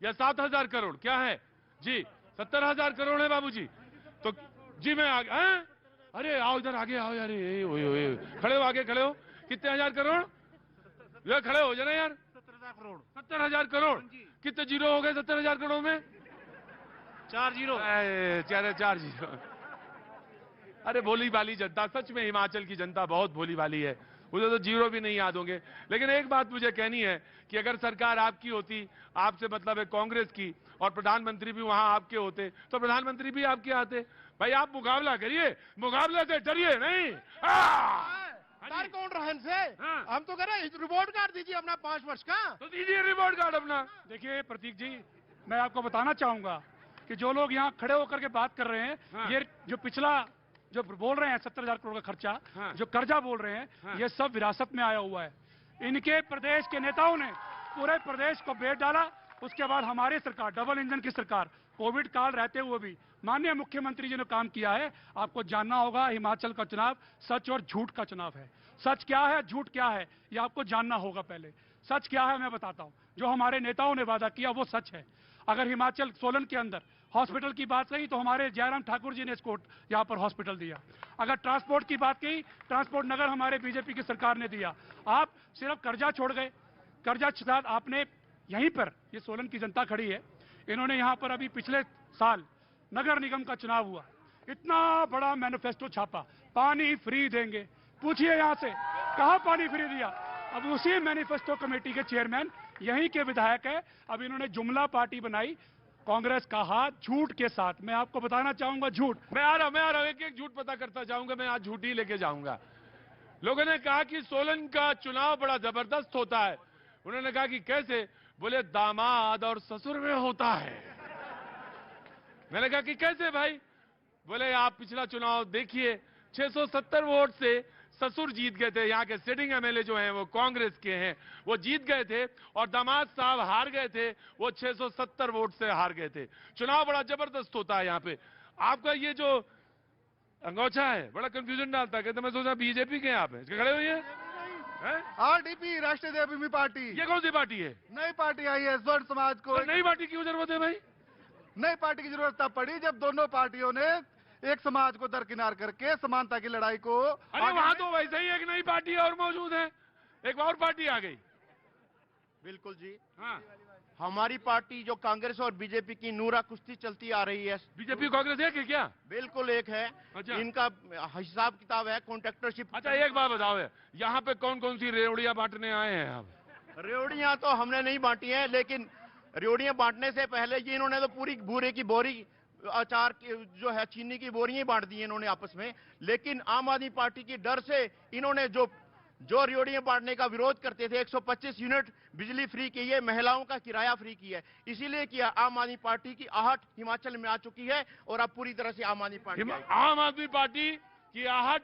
या 7,000 करोड़ क्या है जी? 70,000 करोड़ है बाबूजी। तो जी मैं अरे आओ इधर आगे आओ यार, खड़े हो आगे खड़े हो। कितने हजार करोड़? ये खड़े हो जाना यार। 70,000 करोड़। 70,000 करोड़। कितने जीरो हो गए 70,000 करोड़ में? 4 जीरो। 4 जीरो। अरे भोली भाली जनता, सच में हिमाचल की जनता बहुत भोली भाली है, मुझे तो जीरो भी नहीं याद होंगे। लेकिन एक बात मुझे कहनी है कि अगर सरकार आपकी होती, आपसे मतलब है कांग्रेस की, और प्रधानमंत्री भी वहां आपके होते, तो प्रधानमंत्री भी आपके आते। भाई आप मुकाबला करिए, मुकाबले से डरिए नहीं। डर कौन रहा इनसे? हम तो कह रहे हैं रिपोर्ट कार्ड दीजिए अपना 5 वर्ष का। तो दीजिए रिपोर्ट कार्ड अपना। देखिए प्रतीक जी, मैं आपको बताना चाहूंगा कि जो लोग यहाँ खड़े होकर के बात कर रहे हैं, ये जो पिछला जो बोल रहे हैं 70,000 करोड़ का खर्चा, जो कर्जा बोल रहे हैं, ये सब विरासत में आया हुआ है। इनके प्रदेश के नेताओं ने पूरे प्रदेश को बेच डाला। उसके बाद हमारी सरकार, डबल इंजन की सरकार, कोविड काल रहते हुए भी माननीय मुख्यमंत्री जी ने काम किया है। आपको जानना होगा, हिमाचल का चुनाव सच और झूठ का चुनाव है। सच क्या है, झूठ क्या है, ये आपको जानना होगा। पहले सच क्या है मैं बताता हूं। जो हमारे नेताओं ने वादा किया वो सच है। अगर हिमाचल सोलन के अंदर हॉस्पिटल की बात कही तो हमारे जयराम ठाकुर जी ने इसको यहां पर हॉस्पिटल दिया। अगर ट्रांसपोर्ट की बात कही, ट्रांसपोर्ट नगर हमारे बीजेपी की सरकार ने दिया। आप सिर्फ कर्जा छोड़ गए। कर्जा साथ आपने यहीं पर, ये सोलन की जनता खड़ी है, इन्होंने यहां पर अभी पिछले साल नगर निगम का चुनाव हुआ, इतना बड़ा मैनिफेस्टो छापा, पानी फ्री देंगे। पूछिए यहां से कहां पानी फ्री दिया। अब उसी मैनिफेस्टो कमेटी के चेयरमैन यहीं के विधायक है। अब इन्होंने जुमला पार्टी बनाई कांग्रेस का हाथ झूठ के साथ। मैं आपको बताना चाहूंगा झूठ। मैं आ रहा हूं, एक झूठ पता करता जाऊंगा। मैं आज झूठ ही लेके जाऊंगा। लोगों ने कहा कि सोलन का चुनाव बड़ा जबरदस्त होता है। उन्होंने कहा कि कैसे? बोले दामाद और ससुर में होता है। मैंने कहा कि कैसे भाई? बोले आप पिछला चुनाव देखिए, 670 वोट से ससुर जीत गए थे। यहाँ के सिटिंग एमएलए जो हैं वो कांग्रेस के हैं, वो जीत गए थे, और दामाद साहब हार गए थे, वो 670 वोट से हार गए थे। चुनाव बड़ा जबरदस्त होता है यहाँ पे। आपका ये जो अंगोछा है बड़ा कंफ्यूजन डालता है। कहते मैं सोचा बीजेपी के यहाँ पे खड़े हुए हैं। आरडीपी, राष्ट्रीय देवभूमि पार्टी। ये कौन सी पार्टी है? नई पार्टी आई है स्वर्ण समाज को। तो नई पार्टी की जरूरत है भाई? नई पार्टी की जरूरत तब पड़ी जब दोनों पार्टियों ने एक समाज को दरकिनार करके समानता की लड़ाई को। अरे वहां तो वैसे ही एक नई पार्टी और मौजूद है, एक और पार्टी आ गई। बिल्कुल जी। हाँ, हमारी पार्टी जो कांग्रेस और बीजेपी की नूरा कुश्ती चलती आ रही है। बीजेपी कांग्रेस एक है क्या? बिल्कुल एक है। अच्छा। इनका हिसाब किताब है कॉन्ट्रैक्टरशिप। अच्छा एक बात बताओ, यहाँ पे कौन कौन सी रेवड़ियां बांटने आए हैं आप? रेवड़ियां तो हमने नहीं बांटी हैं, लेकिन रेवड़ियां बांटने से पहले ये इन्होंने तो पूरी भूरे की बोरी, अचार की जो है चीनी की बोरियां बांट दी इन्होंने आपस में। लेकिन आम आदमी पार्टी की डर से इन्होंने जो रेवड़ियां बांटने का विरोध करते थे, 125 यूनिट बिजली फ्री की है, महिलाओं का किराया फ्री किया है, इसीलिए किया। आम आदमी पार्टी की आहट हिमाचल में आ चुकी है और अब पूरी तरह से आम आदमी पार्टी आम आदमी पार्टी की आहट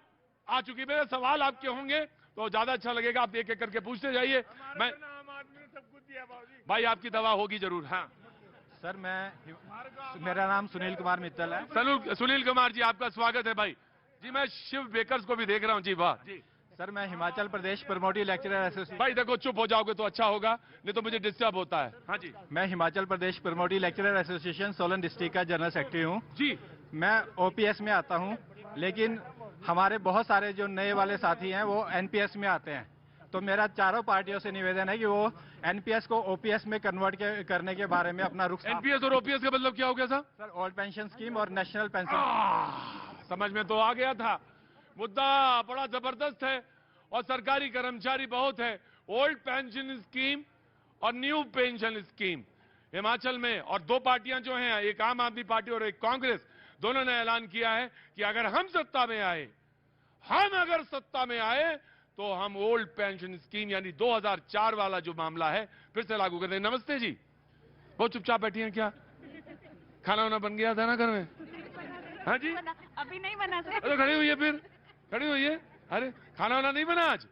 आ चुकी है। मेरे सवाल आपके होंगे तो ज्यादा अच्छा लगेगा, आप एक एक करके पूछते जाइए। मैं आम आदमी ने सब कुछ दिया भाई, आपकी दवा होगी जरूर। हाँ सर, मेरा नाम सुनील कुमार मित्तल है। सुनील कुमार जी आपका स्वागत है भाई जी। मैं शिव बेकर्स को भी देख रहा हूँ जी। वाह जी। सर, मैं हिमाचल प्रदेश प्रमोटी लेक्चरर एसोसिएशन। भाई देखो चुप हो जाओगे तो अच्छा होगा, नहीं तो मुझे डिस्टर्ब होता है। हाँ जी। मैं Himachal Pradesh प्रमोटी lecturer association Solan district का जनरल सेक्रेटरी हूँ जी। मैं ओपीएस में आता हूँ, लेकिन हमारे बहुत सारे जो नए वाले साथी हैं वो एनपीएस में आते हैं। तो मेरा चारों पार्टियों से निवेदन है कि वो एनपीएस को ओपीएस में कन्वर्ट करने के बारे में अपना रुख। एनपीएस और ओपीएस का मतलब क्या हो गया सर? ओल्ड पेंशन स्कीम और नेशनल पेंशन। समझ में तो आ गया था। मुद्दा बड़ा जबरदस्त है और सरकारी कर्मचारी बहुत है। ओल्ड पेंशन स्कीम और न्यू पेंशन स्कीम हिमाचल में, और दो पार्टियां जो हैं, एक आम आदमी पार्टी और एक कांग्रेस, दोनों ने ऐलान किया है कि अगर हम सत्ता में आए तो हम ओल्ड पेंशन स्कीम यानी 2004 वाला जो मामला है फिर से लागू कर देंगे। नमस्ते जी, बहुत चुपचाप बैठी हैं क्या? खाना वाना बन गया था ना घर में? हाँ जी, अभी नहीं बना सर। अरे खड़ी हुई है, फिर खड़ी हुई है। अरे खाना वाना नहीं बना आज?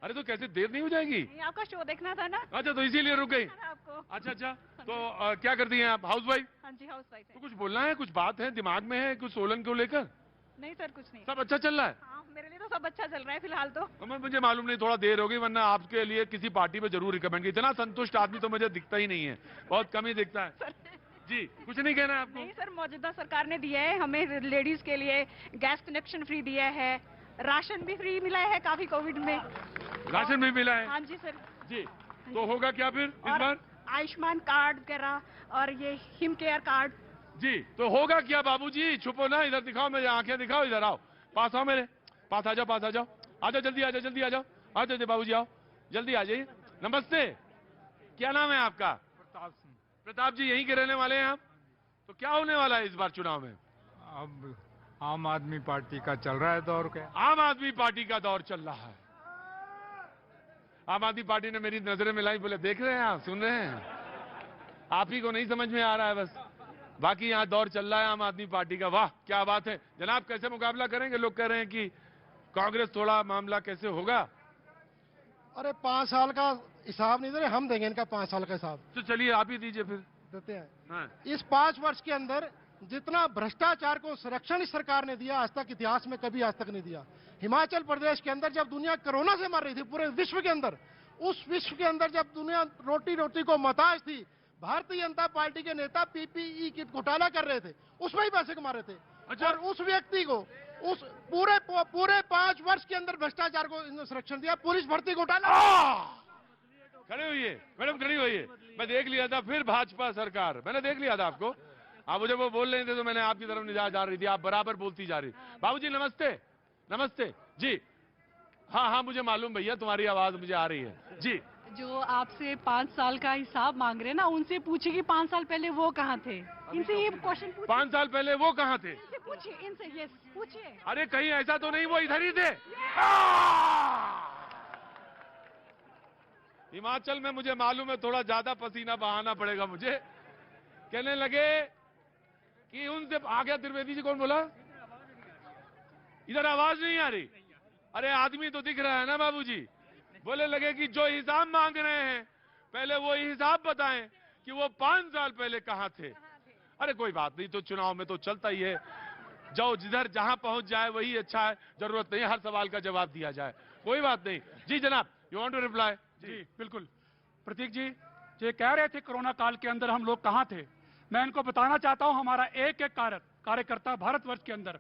अरे तो कैसे देर नहीं हो जाएगी? आपका शो देखना था ना। अच्छा तो इसीलिए रुक गई। आपको। अच्छा तो क्या करती हैं आप? House wife? हाँ जी, हाउस वाइफ तो कुछ बोलना है, कुछ बात है दिमाग में है कुछ सोलन को लेकर? नहीं सर, कुछ नहीं। सब अच्छा चल रहा है? हाँ, मेरे लिए तो सब अच्छा चल रहा है फिलहाल तो। कमल, मुझे मालूम नहीं, थोड़ा देर होगी, वरना आपके लिए किसी पार्टी पे जरूर रिकमेंड की। इतना संतुष्ट आदमी तो मुझे दिखता ही नहीं है, बहुत कम ही दिखता है। सर जी, कुछ नहीं कहना है आपको? नहीं सर, मौजूदा सरकार ने दिया है हमें लेडीज के लिए, गैस कनेक्शन फ्री दिया है, राशन भी फ्री मिला है काफी कोविड में। राशन भी मिला है? हाँ जी सर। जी, तो होगा क्या फिर इस और बार? आयुष्मान कार्ड वगैरह और ये हिम केयर कार्ड। जी, तो होगा क्या बाबूजी? छुपो ना, इधर दिखाओ, मेरी आंखें दिखाओ, इधर आओ, पास आओ, मेरे पास आ जाओ, पास आ जाओ, आ जाओ, जल्दी आ जाओ, जल्दी आ जाओ, आ जाओ बाबूजी, आओ, जल्दी आ जाइए। नमस्ते, क्या नाम है आपका? प्रताप सिंह। प्रताप जी, यहीं के रहने वाले हैं आप? तो क्या होने वाला है इस बार चुनाव में? अब आम आदमी पार्टी का चल रहा है दौर क्या? आम आदमी पार्टी का दौर चल रहा है। आम आदमी पार्टी ने मेरी नजरें मिलाई, बोले देख रहे हैं आप, सुन रहे हैं, आप ही को नहीं समझ में आ रहा है बस, बाकी यहाँ दौर चल रहा है आम आदमी पार्टी का। वाह, क्या बात है जनाब, कैसे मुकाबला करेंगे? लोग कह रहे हैं कि कांग्रेस थोड़ा मामला कैसे होगा? अरे 5 साल का हिसाब नहीं दे रहे, हम देंगे इनका 5 साल का हिसाब तो चलिए आप ही दीजिए फिर। देते हैं। हाँ। इस 5 वर्ष के अंदर जितना भ्रष्टाचार को संरक्षण इस सरकार ने दिया, आज तक इतिहास में कभी आज तक नहीं दिया। हिमाचल प्रदेश के अंदर जब दुनिया कोरोना से मर रही थी पूरे विश्व के अंदर, उस विश्व के अंदर जब दुनिया रोटी रोटी को मोहताज थी, भारतीय जनता पार्टी के नेता पीपीई किट घोटाला कर रहे थे, उसमें ही पैसे कमा रहे थे। अच्छा। और उस व्यक्ति को उस पूरे 5 वर्ष के अंदर भ्रष्टाचार को इन्होंने संरक्षण दिया। पुलिस भर्ती घोटाला, खड़े होइए मैडम, खड़ी होइए, मैं देख लिया था फिर भाजपा सरकार, मैंने देख लिया था आपको, आप मुझे वो बोल रहे थे तो मैंने आपकी तरफ निगाह जा रही थी, आप बराबर बोलती जा रही। बाबूजी नमस्ते। नमस्ते जी। हाँ हाँ, मुझे मालूम भैया, तुम्हारी आवाज मुझे आ रही है जी। जो आपसे 5 साल का हिसाब मांग रहे हैं ना, उनसे पूछिए कि 5 साल पहले वो कहाँ थे। इनसे ये क्वेश्चन पूछिए। 5 साल पहले वो कहाँ थे? इनसे पूछिए, इनसे ये पूछिए। अरे कहीं ऐसा तो नहीं वो इधर ही थे? हिमाचल में मुझे मालूम है थोड़ा ज्यादा पसीना बहाना पड़ेगा मुझे। कहने लगे कि उनसे आ गया त्रिवेदी जी, कौन बोला? इधर आवाज नहीं आ रही? अरे आदमी तो दिख रहा है ना बाबूजी। बोले लगे कि जो हिसाब मांग रहे हैं पहले वो हिसाब बताएं कि वो 5 साल पहले कहां थे। अरे कोई बात नहीं, तो चुनाव में तो चलता ही है, जो जिधर जहां पहुंच जाए वही अच्छा है, जरूरत नहीं हर सवाल का जवाब दिया जाए, कोई बात नहीं। जी जनाब, यू वांट टू रिप्लाई? जी बिल्कुल। प्रतीक जी, ये कह रहे थे कोरोना काल के अंदर हम लोग कहाँ थे। मैं इनको बताना चाहता हूं, हमारा एक एक कार्यकर्ता भारतवर्ष के अंदर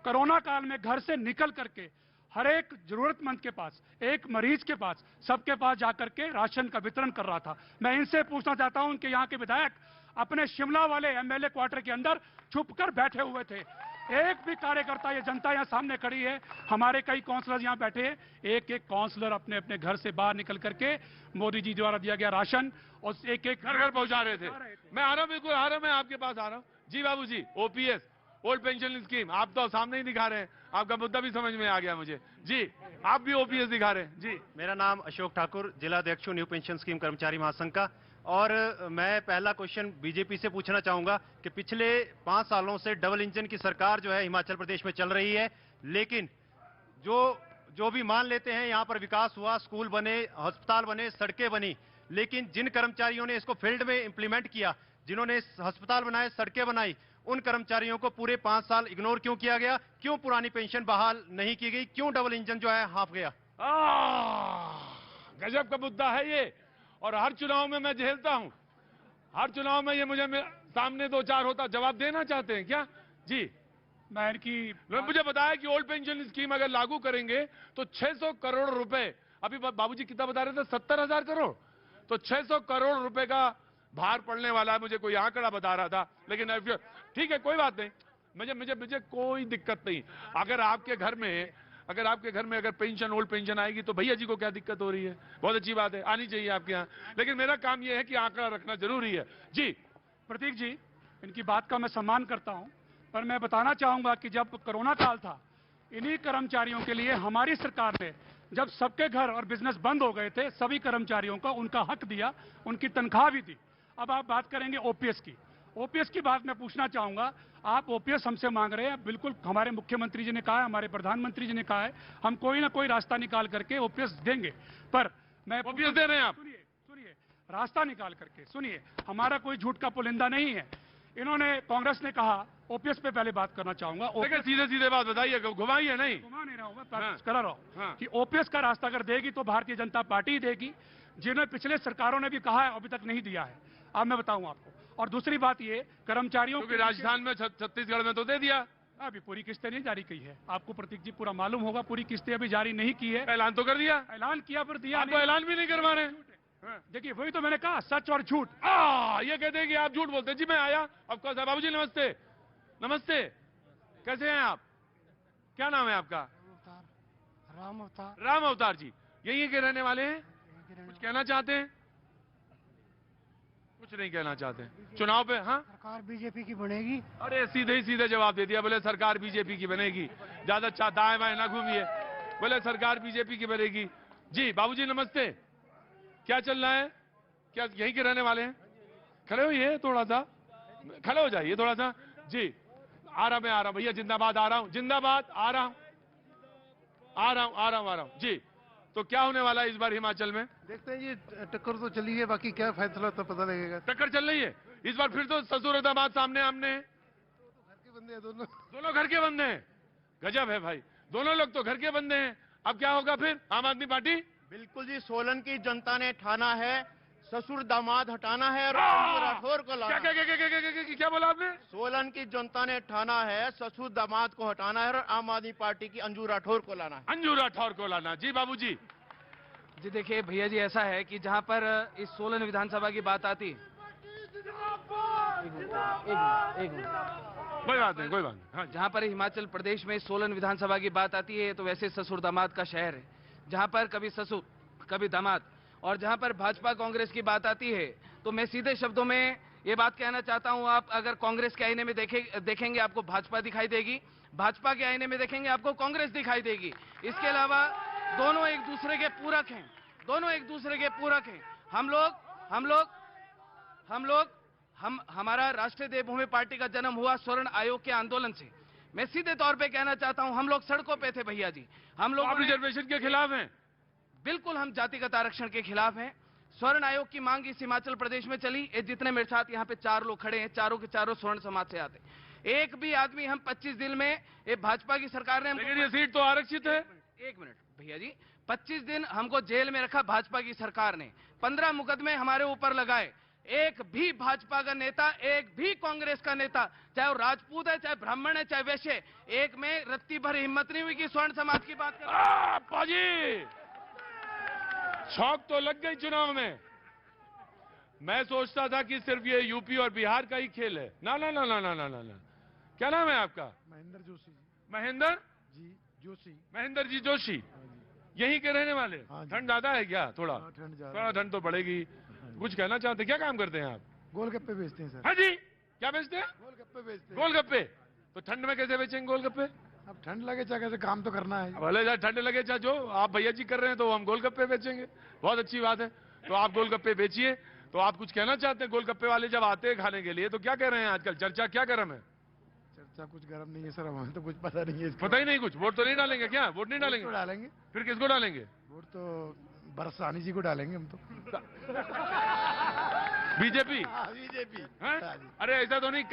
कोरोना काल में घर से निकल करके हर एक जरूरतमंद के पास, एक मरीज के पास, सबके पास जाकर के राशन का वितरण कर रहा था। मैं इनसे पूछना चाहता हूं, उनके यहाँ के विधायक अपने शिमला वाले एमएलए क्वार्टर के अंदर छुपकर बैठे हुए थे। एक भी कार्यकर्ता, ये जनता यहाँ सामने खड़ी है, हमारे कई काउंसलर यहाँ बैठे हैं, एक एक काउंसलर अपने अपने घर से बाहर निकल करके मोदी जी द्वारा दिया गया राशन और एक एक घर घर पहुंचा रहे थे। मैं आ रहा हूं, बिल्कुल आ रहा हूं, मैं आपके पास आ रहा हूं। जी बाबूजी, ओपीएस ओल्ड पेंशन स्कीम आप तो सामने ही दिखा रहे हैं, आपका मुद्दा भी समझ में आ गया मुझे। जी, आप भी ओपीएस दिखा रहे हैं। जी, मेरा नाम अशोक ठाकुर, जिला अध्यक्ष न्यू पेंशन स्कीम कर्मचारी महासंघ का। और मैं पहला क्वेश्चन बीजेपी से पूछना चाहूंगा कि पिछले 5 सालों से डबल इंजन की सरकार जो है हिमाचल प्रदेश में चल रही है, लेकिन जो भी मान लेते हैं यहाँ पर विकास हुआ, स्कूल बने, अस्पताल बने, सड़कें बनी, लेकिन जिन कर्मचारियों ने इसको फील्ड में इंप्लीमेंट किया, जिन्होंने अस्पताल बनाए, सड़कें बनाई, उन कर्मचारियों को पूरे 5 साल इग्नोर क्यों किया गया? क्यों पुरानी पेंशन बहाल नहीं की गई? क्यों डबल इंजन जो है हाफ गया? गजब का मुद्दा है ये, और हर चुनाव में मैं झेलता हूं, हर चुनाव में ये मुझे सामने 2-4 होता। जवाब देना चाहते हैं क्या? जी, मैं इनकी मुझे बताया कि ओल्ड पेंशन स्कीम अगर लागू करेंगे तो 600 करोड़ रुपए, अभी बाबूजी कितना बता रहे थे, 70,000 करोड़, तो 600 करोड़ रुपए का भार पड़ने वाला है। मुझे कोई आंकड़ा बता रहा था, लेकिन ठीक है, कोई बात नहीं, मुझे कोई दिक्कत नहीं। अगर आपके घर में अगर पेंशन, ओल्ड पेंशन आएगी तो भैया जी को क्या दिक्कत हो रही है? बहुत अच्छी बात है, आनी चाहिए आपके यहाँ, लेकिन मेरा काम यह है कि आंकड़ा रखना जरूरी है। जी प्रतीक जी, इनकी बात का मैं सम्मान करता हूं, पर मैं बताना चाहूंगा कि जब कोरोना काल था, इन्हीं कर्मचारियों के लिए हमारी सरकार ने, जब सबके घर और बिजनेस बंद हो गए थे, सभी कर्मचारियों को उनका हक दिया, उनकी तनख्वाह भी दी। अब आप बात करेंगे ओपीएस की। ओपीएस की बात मैं पूछना चाहूंगा, आप ओपीएस हमसे मांग रहे हैं, बिल्कुल हमारे मुख्यमंत्री जी ने कहा है, हमारे प्रधानमंत्री जी ने कहा है, हम कोई ना कोई रास्ता निकाल करके ओपीएस देंगे। पर मैं ओपीएस दे रहे हैं आप? सुनिए, रास्ता निकाल करके सुनिए, हमारा कोई झूठ का पुलिंदा नहीं है। इन्होंने, कांग्रेस ने कहा ओपीएस पे पहले बात करना चाहूंगा। देखिए सीधे सीधे बात बताइए, घुमाइए नहीं। घुमा नहीं रहा हूं मैं, हाँ। करा रहा हूं कि ओपीएस का रास्ता अगर देगी तो भारतीय जनता पार्टी देगी, जिन्हें पिछले सरकारों ने भी कहा है अभी तक नहीं दिया है। अब मैं बताऊं आपको। और दूसरी बात ये, कर्मचारियों क्योंकि राजस्थान में, छत्तीसगढ़ में तो दे दिया, अभी पूरी किस्तें नहीं जारी की है। आपको प्रतीक जी पूरा मालूम होगा, पूरी किस्तें अभी जारी नहीं की है। ऐलान तो कर दिया, ऐलान किया पर दिया आप तो ऐलान भी नहीं करवा रहे। देखिए वही तो मैंने कहा, सच और झूठ। ये कहते हैं कि आप झूठ बोलते हैं। जी मैं आया, ऑफकोर्स है। बाबूजी नमस्ते। नमस्ते, कैसे हैं आप? क्या नाम है आपका? राम अवतार। राम अवतार जी, यहीं के रहने वाले हैं? कुछ कहना चाहते हैं? कुछ नहीं कहना चाहते। चुनाव पे हाँ, सरकार बीजेपी की बनेगी। अरे सीधे ही सीधे जवाब दे दिया, बोले सरकार बीजेपी की बनेगी। ज्यादा दाएं बाएं ना घूमिए, बोले सरकार बीजेपी की बनेगी। जी बाबूजी नमस्ते, क्या चल रहा है? क्या यहीं के रहने वाले हैं? खड़े होइए थोड़ा सा, खड़े हो जाइए थोड़ा सा। जी आ रहा हूं भैया, जिंदाबाद आ रहा हूं, जिंदाबाद आ रहा हूं। जी तो क्या होने वाला है इस बार हिमाचल में? देखते हैं, ये टक्कर तो चली है, बाकी क्या फैसला तो पता लगेगा। टक्कर चल रही है इस बार, फिर तो ससुर और दामाद सामने आमने। घर के बंदे हैं दोनों घर के बंदे हैं। गजब है भाई, दोनों लोग तो घर के बंदे हैं। अब क्या होगा फिर? आम आदमी पार्टी? बिल्कुल जी, सोलन की जनता ने ठाना है ससुर दामाद हटाना है और अंजू राठौर को लाना। क्या बोला आपने? सोलन की जनता ने ठाना है ससुर दामाद को हटाना है और आम आदमी पार्टी की अंजू राठौर को लाना है। अंजू राठौर को लाना। जी बाबूजी। जी देखिए भैया जी, ऐसा है कि जहां पर इस सोलन विधानसभा की बात आती, कोई बात नहीं, कोई बात नहीं। हाँ, जहां पर हिमाचल प्रदेश में सोलन विधानसभा की बात आती है तो वैसे ससुर दामाद का शहर है, जहां पर कभी ससुर कभी दामाद। और जहां पर भाजपा कांग्रेस की बात आती है तो मैं सीधे शब्दों में ये बात कहना चाहता हूं, आप अगर कांग्रेस के आईने में देखेंगे आपको भाजपा दिखाई देगी, भाजपा के आईने में देखेंगे आपको कांग्रेस दिखाई देगी। इसके अलावा दोनों एक दूसरे के पूरक हैं, दोनों एक दूसरे के पूरक हैं। हमारा राष्ट्रीय देवभूमि पार्टी का जन्म हुआ स्वर्ण आयोग के आंदोलन से। मैं सीधे तौर पे कहना चाहता हूं, हम लोग सड़कों पे थे भैया जी। हम लोग रिजर्वेशन के खिलाफ हैं। बिल्कुल हम जातिगत आरक्षण के खिलाफ हैं। स्वर्ण आयोग की मांग इस हिमाचल प्रदेश में चली। ये जितने मेरे साथ यहाँ पे 4 लोग खड़े हैं, चारों के चारों स्वर्ण समाज से आते। एक भी आदमी हम 25 दिन में, ये भाजपा की सरकार ने, लेकिन ये सीट तो आरक्षित है। 1 मिनट भैया जी, 25 दिन हमको जेल में रखा भाजपा की सरकार ने, 15 मुकदमे हमारे ऊपर लगाए। एक भी भाजपा का नेता, एक भी कांग्रेस का नेता, चाहे वो राजपूत है, चाहे ब्राह्मण है, चाहे वैश्य, एक में रत्ती भर हिम्मत नहीं हुई कि स्वर्ण समाज की बात पाजी शौक तो लग गई चुनाव में। मैं सोचता था कि सिर्फ ये यूपी और बिहार का ही खेल है। ना ना ना ना ना ना ना। क्या नाम है आपका? महेंद्र जोशी। महेंद्र जी जोशी। महेंद्र जी जोशी, यहीं के रहने वाले? ठंड ज्यादा है क्या? थोड़ा थोड़ा ठंड तो पड़ेगी। कुछ कहना चाहते? क्या काम करते हैं आप? गोलगप्पे बेचते हैं सर। हाँ जी, क्या बेचते हैं? गोलगप्पे बेचते हैं। गोलगप्पे? तो ठंड में कैसे बेचेंगे गोलगप्पे? अब ठंड लगे चाहे कैसे काम तो करना है। भले चाहे ठंड लगे चाहे जो, आप भैया जी कर रहे हैं तो हम गोलगप्पे बेचेंगे। बहुत अच्छी बात है, तो आप गोलगप्पे बेचिए। तो आप कुछ कहना चाहते हैं? गोलगप्पे वाले जब आते हैं खाने के लिए तो क्या कह रहे हैं आजकल? चर्चा क्या गर्म है? चर्चा कुछ गर्म नहीं है सर, हमें तो कुछ पता नहीं है। पता ही नहीं कुछ। वोट तो नहीं डालेंगे क्या? वोट नहीं डालेंगे? तो डालेंगे। फिर किसको डालेंगे? वोट तो बरसानी जी को डालेंगे हम तो। बीजेपी? बीजेपी। अरे ऐसा तो नहीं।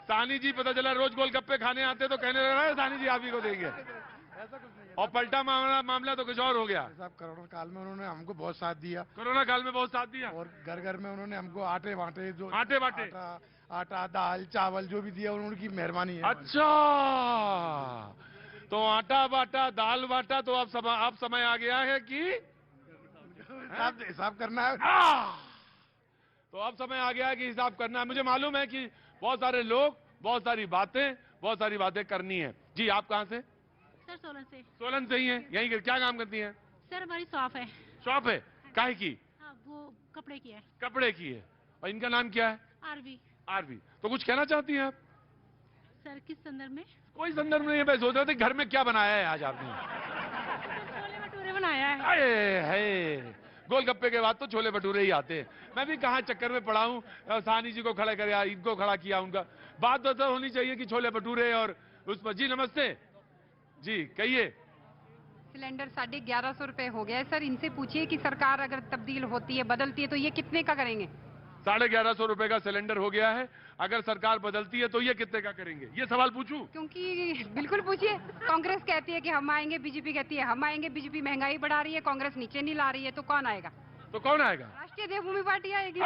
सानी जी पता चला रोज गोलगप्पे खाने आते तो कहने लगा सानी जी आप ही को देंगे। ऐसा कुछ नहीं है। और पलटा मामला तो कुछ और हो गया। साहब कोरोना काल में उन्होंने हमको बहुत साथ दिया। कोरोना काल में बहुत साथ दिया। और घर घर में उन्होंने हमको आटे बांटे, जो आटे बांटे, आटा दाल चावल जो भी दिया उनकी मेहरबानी है। अच्छा, तो आटा बांटा दाल बांटा, तो अब समय आ गया है कि हिसाब करना है। तो अब समय आ गया है कि हिसाब करना है। मुझे मालूम है कि बहुत सारे लोग, बहुत सारी बातें करनी है। जी आप कहाँ से? सर सोलन से। सोलन से ही हैं? यहीं के क्या काम करती हैं? सर हमारी शॉप है। शॉप है? काहे की? हाँ, वो कपड़े की है। कपड़े की है। और इनका नाम क्या है? आरवी। आरवी। तो कुछ कहना चाहती हैं आप? सर किस संदर्भ में? कोई संदर्भ नहीं है, मैं सोच रहा था घर में क्या बनाया है आज आपने? छोले भटूरे बनाया है। अरे गोलगप्पे के बाद तो छोले भटूरे ही आते हैं। मैं भी कहाँ चक्कर में पड़ा हूँ, सानी जी को खड़ा किया, इनको खड़ा किया। उनका बात तो सर होनी चाहिए कि छोले भटूरे और उस पर। जी नमस्ते जी, कहिए। सिलेंडर 1150 रुपए हो गया है सर। इनसे पूछिए कि सरकार अगर तब्दील होती है, बदलती है तो ये कितने का करेंगे? 1150 रुपए का सिलेंडर हो गया है। अगर सरकार बदलती है तो ये कितने का करेंगे? ये सवाल पूछूं? क्योंकि बिल्कुल पूछिए, कांग्रेस कहती है कि हम आएंगे, बीजेपी कहती है हम आएंगे, बीजेपी महंगाई बढ़ा रही है, कांग्रेस नीचे नहीं ला रही है, तो कौन आएगा? तो कौन आएगा? राष्ट्रीय देवभूमि पार्टी आएगी।